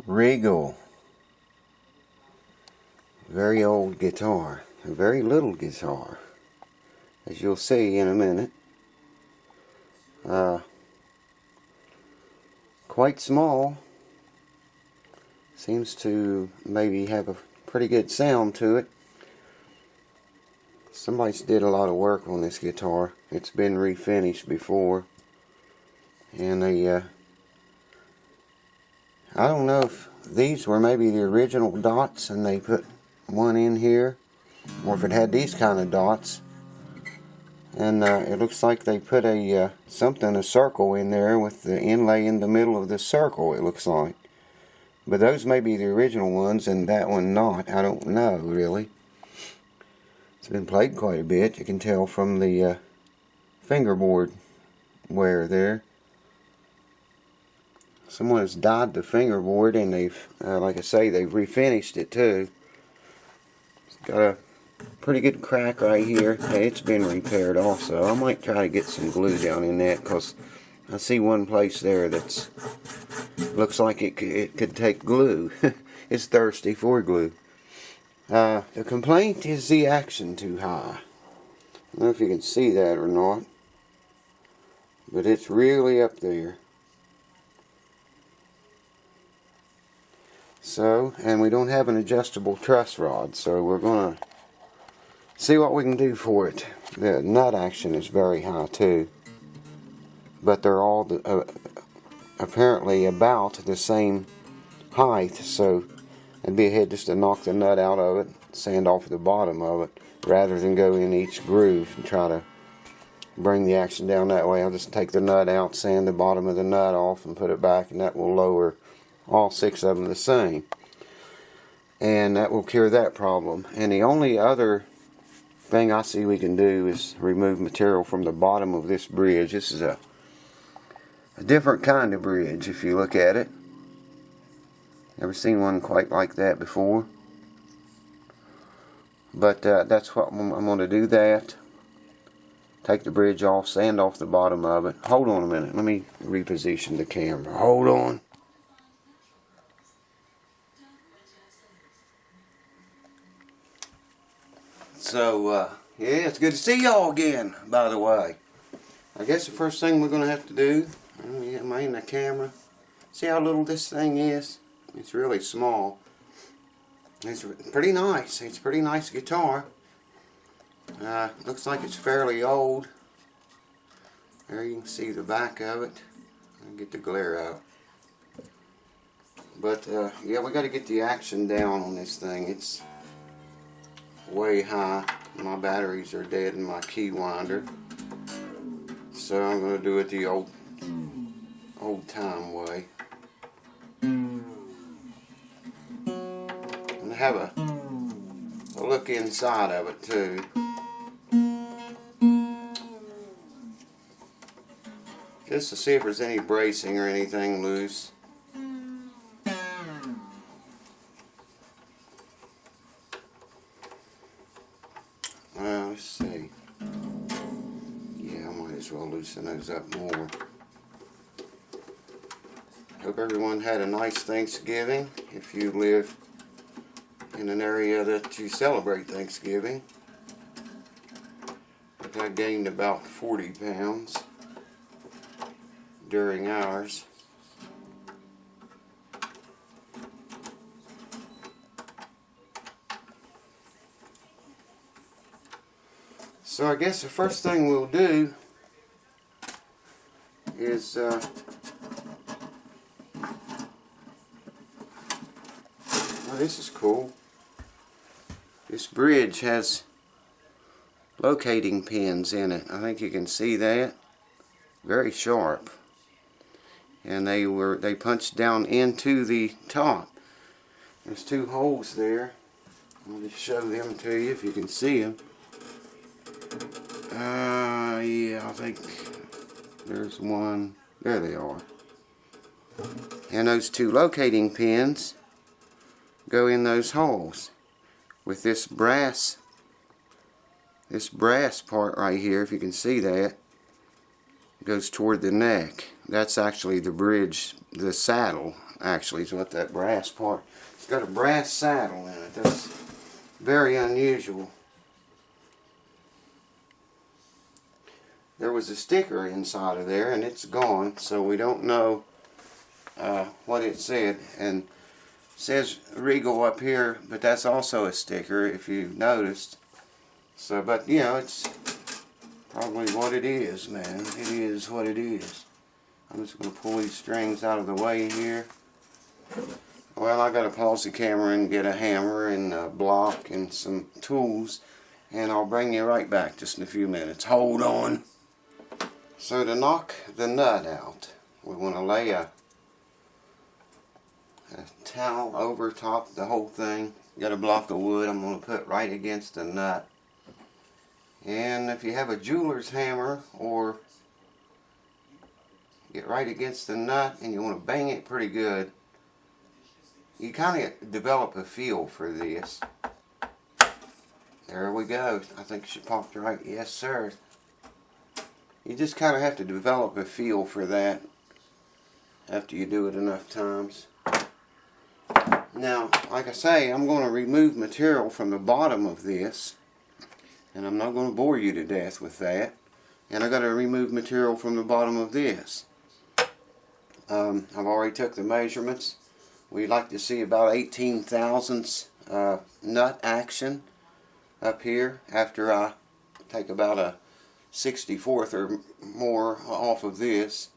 Regal. Very old guitar. A very little guitar, as you'll see in a minute. Quite small. Seems to maybe have a pretty good sound to it. Somebody's did a lot of work on this guitar. It's been refinished before. And I don't know if these were maybe the original dots and they put one in here, or if it had these kind of dots. And it looks like they put a circle in there with the inlay in the middle of the circle, it looks like. But those may be the original ones and that one not. I don't know really. It's been played quite a bit. You can tell from the fingerboard wear there. Someone has dyed the fingerboard and they've, like I say, they've refinished it too. It's got a pretty good crack right here. Hey, it's been repaired also. I might try to get some glue down in that because I see one place there that's looks like it could take glue. It's thirsty for glue. The complaint is the action too high. I don't know if you can see that or not, but it's really up there. So, and we don't have an adjustable truss rod, so we're going to see what we can do for it. The nut action is very high too, but they're all apparently about the same height, so it'd be ahead just to knock the nut out of it, sand off the bottom of it, rather than go in each groove and try to bring the action down that way. I'll just take the nut out, sand the bottom of the nut off, and put it back, and that will lower all 6 of them the same. And that will cure that problem. And the only other thing I see we can do is remove material from the bottom of this bridge. This is a different kind of bridge if you look at it. Never seen one quite like that before. But that's what I'm going to do. That. Take the bridge off, sand off the bottom of it. Hold on a minute. Let me reposition the camera. Hold on. So, yeah, it's good to see y'all again, by the way. I guess the first thing we're going to have to do, am I in the camera? See how little this thing is? It's really small. It's pretty nice. It's a pretty nice guitar. Looks like it's fairly old. There you can see the back of it. I'll get the glare out. But, yeah, we got to get the action down on this thing. It's way high. My batteries are dead in my key winder, so I'm going to do it the old time way. And have a look inside of it too. Just to see if there's any bracing or anything loose. Let's see. Yeah, I might as well loosen those up more. Hope everyone had a nice Thanksgiving. If you live in an area that you celebrate Thanksgiving. I gained about 40 pounds during ours. So I guess the first thing we'll do is well, this is cool. This bridge has locating pins in it. I think you can see that. Very sharp. And they punched down into the top. There's 2 holes there. I'll just show them to you if you can see them. Yeah, I think there's one. There they are. And those 2 locating pins go in those holes. With this brass part right here, if you can see that, goes toward the neck. That's actually the bridge, the saddle actually, is what that brass part. It's got a brass saddle in it. That's very unusual. There was a sticker inside of there, and it's gone, so we don't know what it said. And it says Regal up here, but that's also a sticker, if you noticed. So, but you know, it's probably what it is, man. It is what it is. I'm just going to pull these strings out of the way here. Well, I got to pause the camera and get a hammer and a block and some tools, and I'll bring you right back just in a few minutes. Hold on. So to knock the nut out, we want to lay a towel over top the whole thing. Got a block of wood I'm going to put right against the nut. And if you have a jeweler's hammer, or get right against the nut and you want to bang it pretty good, you kind of develop a feel for this. There we go. I think she popped right. Yes, sir. You just kind of have to develop a feel for that after you do it enough times. Now, like I say, I'm going to remove material from the bottom of this, and I'm not going to bore you to death with that. And I got to remove material from the bottom of this. I've already took the measurements. We like to see about 18 thousandths nut action up here after I take about a 64th or more off of this.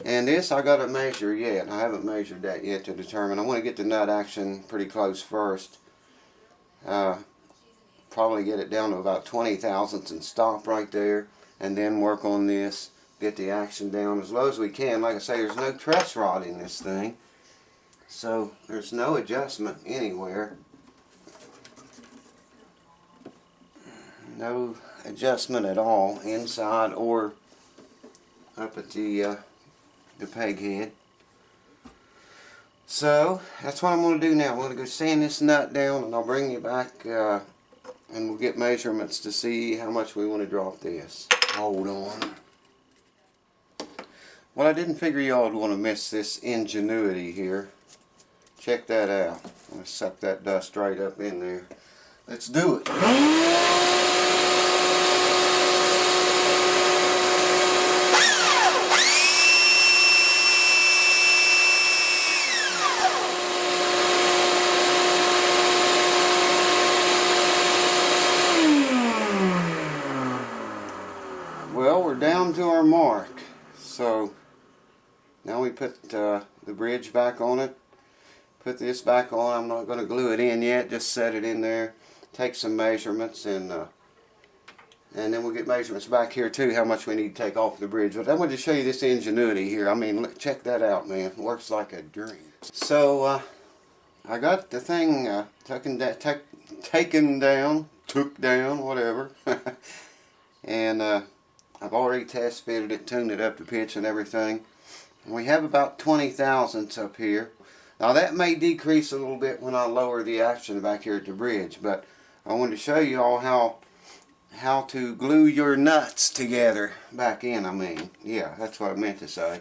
And this I got to measure yet. I haven't measured that yet to determine. I want to get the nut action pretty close first. Probably get it down to about 20 thousandths and stop right there, and then work on this, get the action down as low as we can. Like I say, there's no truss rod in this thing, so there's no adjustment anywhere. No adjustment at all inside or up at the peg head. So that's what I'm going to do now. I'm going to go sand this nut down, and I'll bring you back and we'll get measurements to see how much we want to drop this. Hold on. Well, I didn't figure y'all would want to miss this ingenuity here. Check that out. I'm going to suck that dust right up in there. Let's do it. Well, we're down to our mark. So now we put the bridge back on it. Put this back on. I'm not going to glue it in yet. Just set it in there. Take some measurements, and then we'll get measurements back here too, how much we need to take off the bridge. But I wanted to show you this ingenuity here. I mean, look, check that out, man. It works like a dream. So I got the thing taken down, took down, whatever. And I've already test fitted it, tuned it up to pitch and everything. And we have about 20 thousandths up here. Now that may decrease a little bit when I lower the action back here at the bridge, but I wanted to show you all how to glue your nuts together back in. I mean, yeah, that's what I meant to say.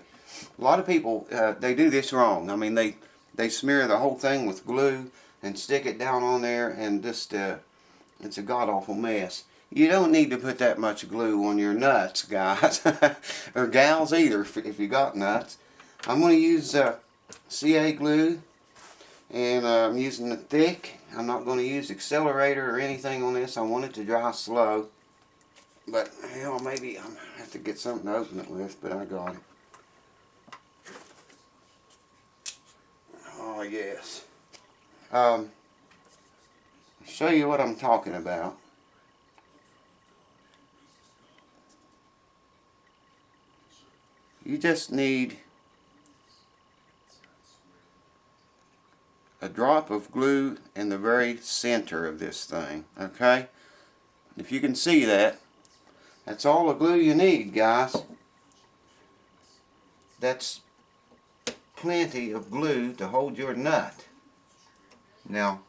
A lot of people, they do this wrong. I mean, they smear the whole thing with glue and stick it down on there, and just it's a god-awful mess. You don't need to put that much glue on your nuts, guys, or gals either, if you got nuts. I'm going to use CA glue, and I'm using the thick. I'm not going to use accelerator or anything on this. I want it to dry slow, but hell, maybe I have to get something to open it with, but I got it. Oh yes. Show you what I'm talking about. You just need a drop of glue in the very center of this thing, okay? If you can see that, that's all the glue you need, guys. That's plenty of glue to hold your nut. Now,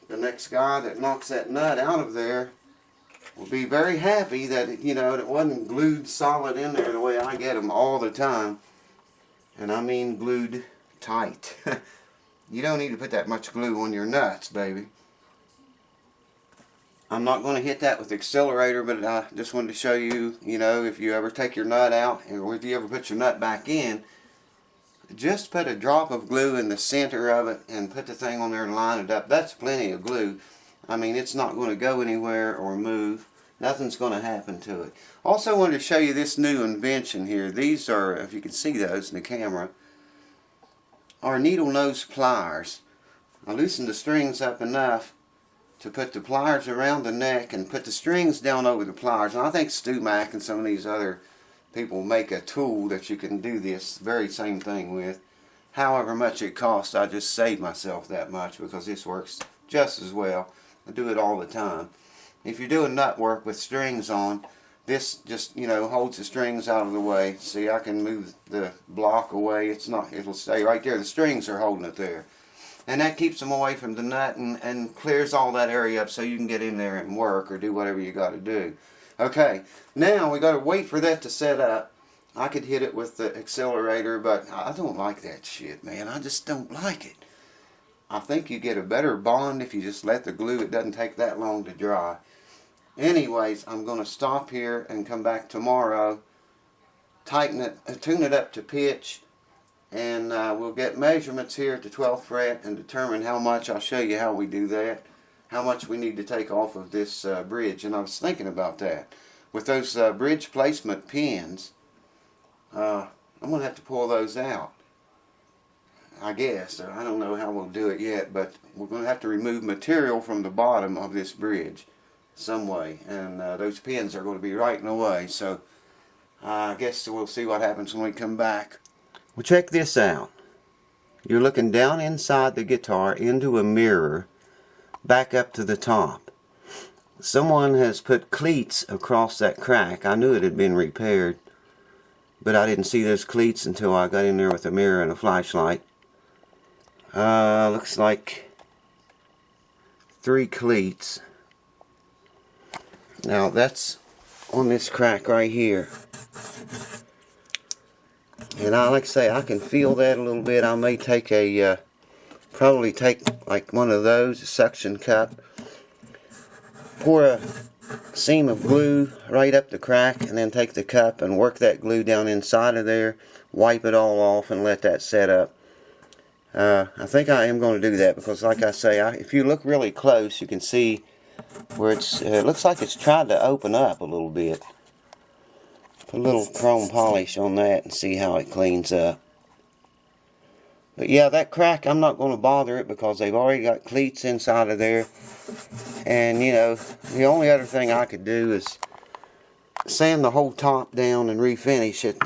the next guy that knocks that nut out of there will be very happy that it, you know, it wasn't glued solid in there the way I get them all the time. And I mean glued tight. You don't need to put that much glue on your nuts, baby. I'm not going to hit that with the accelerator, but I just wanted to show you, you know, if you ever take your nut out, or if you ever put your nut back in, just put a drop of glue in the center of it and put the thing on there and line it up. That's plenty of glue. I mean, it's not going to go anywhere or move. Nothing's going to happen to it. Also wanted to show you this new invention here. These are, if you can see those in the camera, are needle nose pliers. I loosened the strings up enough to put the pliers around the neck and put the strings down over the pliers. And I think Stu Mac and some of these other people make a tool that you can do this very same thing with. However much it costs, I just save myself that much because this works just as well. I do it all the time. If you're doing nut work with strings on, this just, you know, holds the strings out of the way. See, I can move the block away. It's not, it'll stay right there. The strings are holding it there. And that keeps them away from the nut and clears all that area up so you can get in there and work or do whatever you got to do. Okay, now we got to wait for that to set up. I could hit it with the accelerator, but I don't like that shit, man. I just don't like it. I think you get a better bond if you just let the glue. It doesn't take that long to dry. Anyways, I'm going to stop here and come back tomorrow, tighten it, tune it up to pitch, and we'll get measurements here at the 12th fret and determine how much. I'll show you how we do that, how much we need to take off of this bridge. And I was thinking about that. With those bridge placement pins, I'm going to have to pull those out, I guess. I don't know how we'll do it yet, but we're going to have to remove material from the bottom of this bridge some way. And those pins are going to be right in the way. So I guess we'll see what happens when we come back. Well, check this out. You're looking down inside the guitar into a mirror back up to the top. Someone has put cleats across that crack. I knew it had been repaired, but I didn't see those cleats until I got in there with a mirror and a flashlight. Looks like 3 cleats. Now that's on this crack right here. And like I say, I can feel that a little bit. I may take a, probably take like one of those, a suction cup, pour a seam of glue right up the crack, and then take the cup and work that glue down inside of there, wipe it all off, and let that set up. I think I am going to do that because, like I say, if you look really close, you can see where it looks like it's tried to open up a little bit. Put a little chrome polish on that and see how it cleans up. But yeah, that crack, I'm not going to bother it because they've already got cleats inside of there. And, you know, the only other thing I could do is sand the whole top down and refinish it.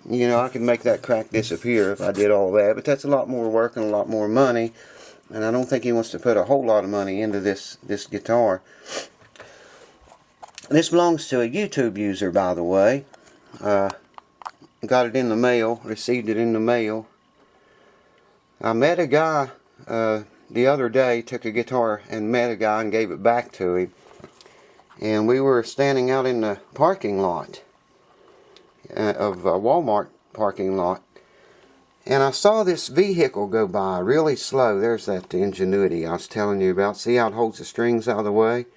You know, I could make that crack disappear if I did all that. But that's a lot more work and a lot more money. And I don't think he wants to put a whole lot of money into this guitar. This belongs to a YouTube user, by the way. Got it in the mail, received it in the mail. I met a guy the other day, took a guitar and met a guy and gave it back to him. And we were standing out in the parking lot of a Walmart parking lot. And I saw this vehicle go by really slow. There's that ingenuity I was telling you about. See how it holds the strings out of the way?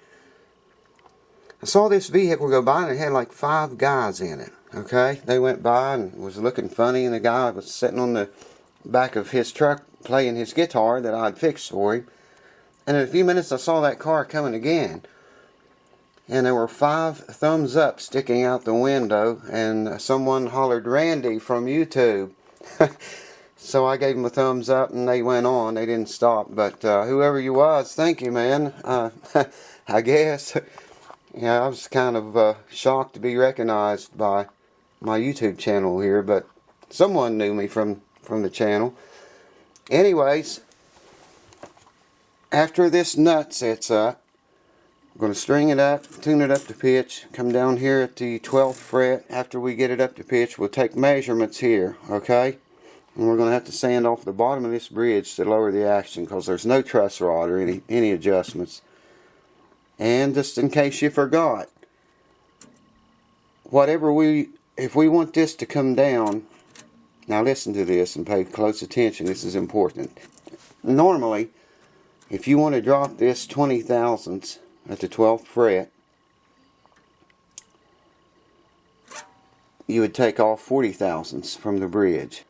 I saw this vehicle go by and it had like 5 guys in it. Okay, they went by and was looking funny, and the guy was sitting on the back of his truck playing his guitar that I'd fixed for him. And in a few minutes I saw that car coming again. And there were 5 thumbs up sticking out the window, and someone hollered, "Randy from YouTube." So I gave them a thumbs up and they went on. They didn't stop. But whoever you was, thank you, man. I guess. Yeah, I was kind of shocked to be recognized by my YouTube channel here, but someone knew me from the channel. Anyways, after this nut sets up, I'm going to string it up, tune it up to pitch, come down here at the 12th fret. After we get it up to pitch, we'll take measurements here, okay? And we're going to have to sand off the bottom of this bridge to lower the action because there's no truss rod or any adjustments. And just in case you forgot, if we want this to come down, now listen to this and pay close attention, this is important. Normally, if you want to drop this 20 thousandths at the 12th fret, you would take off 40 thousandths from the bridge.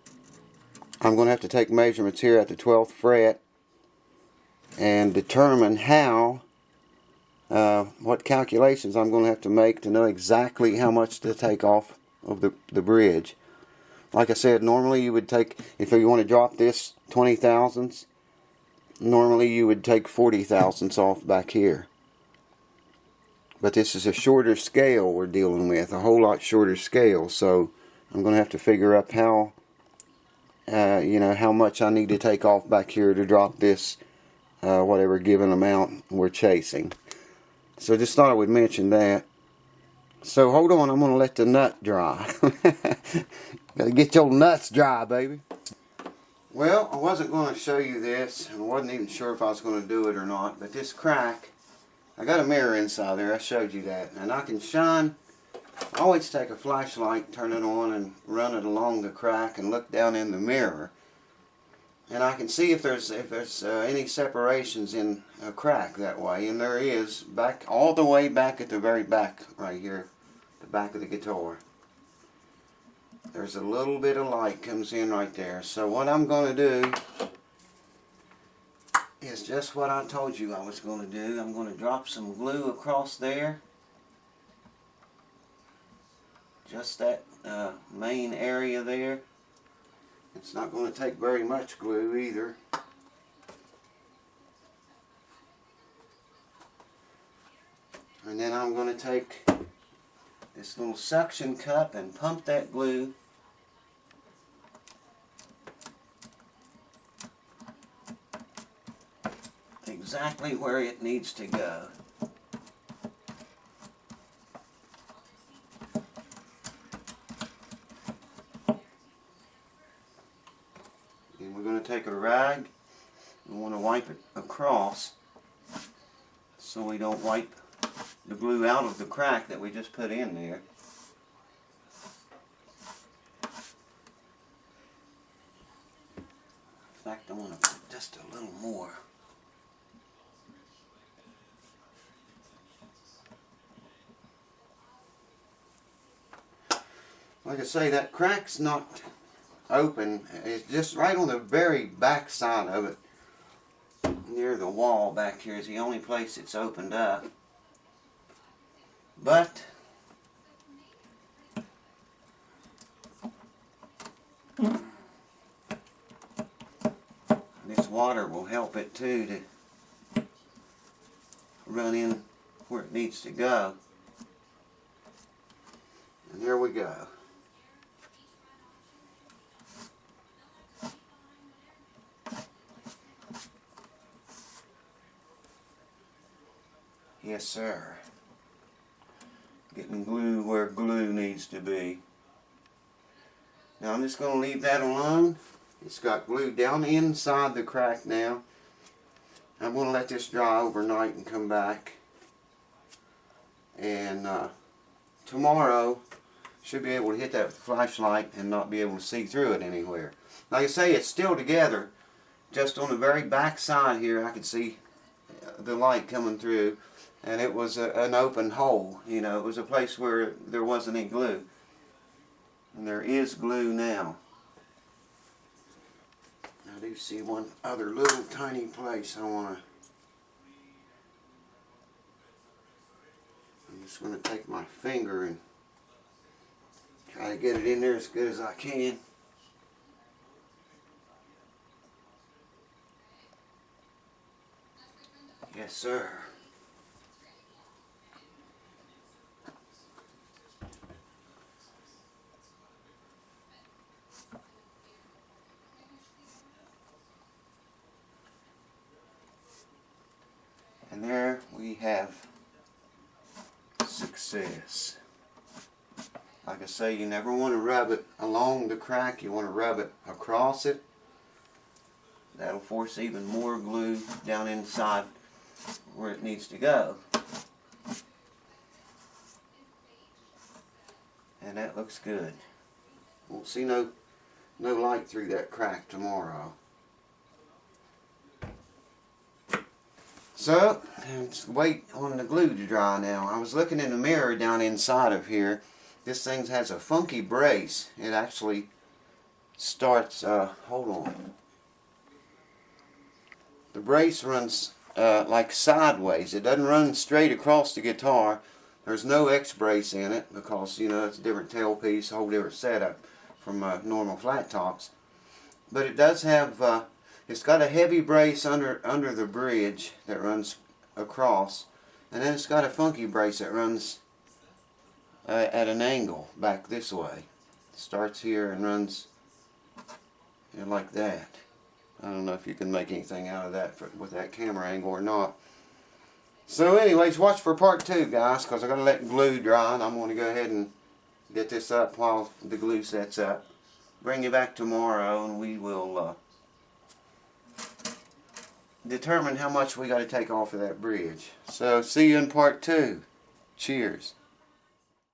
I'm going to have to take measurements here at the 12th fret and determine what calculations I'm going to have to make to know exactly how much to take off of the bridge. Like I said, normally you would take, if you want to drop this 20 thousandths, normally you would take 40 thousandths off back here. But this is a shorter scale we're dealing with, a whole lot shorter scale, so I'm going to have to figure up how much I need to take off back here to drop this whatever given amount we're chasing. So just thought I would mention that. So hold on, I'm going to let the nut dry. Gotta get your nuts dry, baby. Well, I wasn't going to show you this, and I wasn't even sure if I was going to do it or not, but this crack, I got a mirror inside there, I showed you that, and I can shine. I always take a flashlight, turn it on, and run it along the crack and look down in the mirror. And I can see if there's any separations in a crack that way, and there is, back all the way back at the very back right here, the back of the guitar. There's a little bit of light comes in right there. So what I'm going to do is just what I told you I was going to do. I'm going to drop some glue across there. Just that main area there. It's not going to take very much glue either. And then I'm going to take this little suction cup and pump that glue exactly where it needs to go. And we're going to take a rag and want to wipe it across so we don't wipe the glue out of the crack that we just put in there. In fact, I want to put just a little more. Like I say, that crack's not open. It's just right on the very back side of it. Near the wall back here is the only place it's opened up. But this water will help it too to run in where it needs to go. And there we go. Yes, sir. Getting glue where glue needs to be. Now I'm just going to leave that alone. It's got glue down inside the crack now. I'm going to let this dry overnight and come back. And tomorrow should be able to hit that flashlight and not be able to see through it anywhere. Like I say, it's still together. Just on the very back side here I could see the light coming through. And it was an open hole, you know, it was a place where there wasn't any glue. And there is glue now. I do see one other little tiny place I'm just going to take my finger and try to get it in there as good as I can. Yes, sir. And there we have success. Like I say, you never want to rub it along the crack, you want to rub it across it. That'll force even more glue down inside where it needs to go. And that looks good. Won't see no light through that crack tomorrow. So, let's wait on the glue to dry now. I was looking in the mirror down inside of here. This thing has a funky brace. It actually starts, hold on. The brace runs like sideways. It doesn't run straight across the guitar. There's no X brace in it because, you know, it's a different tailpiece, a whole different setup from normal flat tops. But it does have, it's got a heavy brace under the bridge that runs across, and then it's got a funky brace that runs at an angle back this way. It starts here and runs like that. I don't know if you can make anything out of that with that camera angle or not. So anyways, watch for part 2, guys, because I'm going to let glue dry, and I'm going to go ahead and get this up while the glue sets up. Bring you back tomorrow, and we will determine how much we got to take off of that bridge. So see you in part 2. Cheers.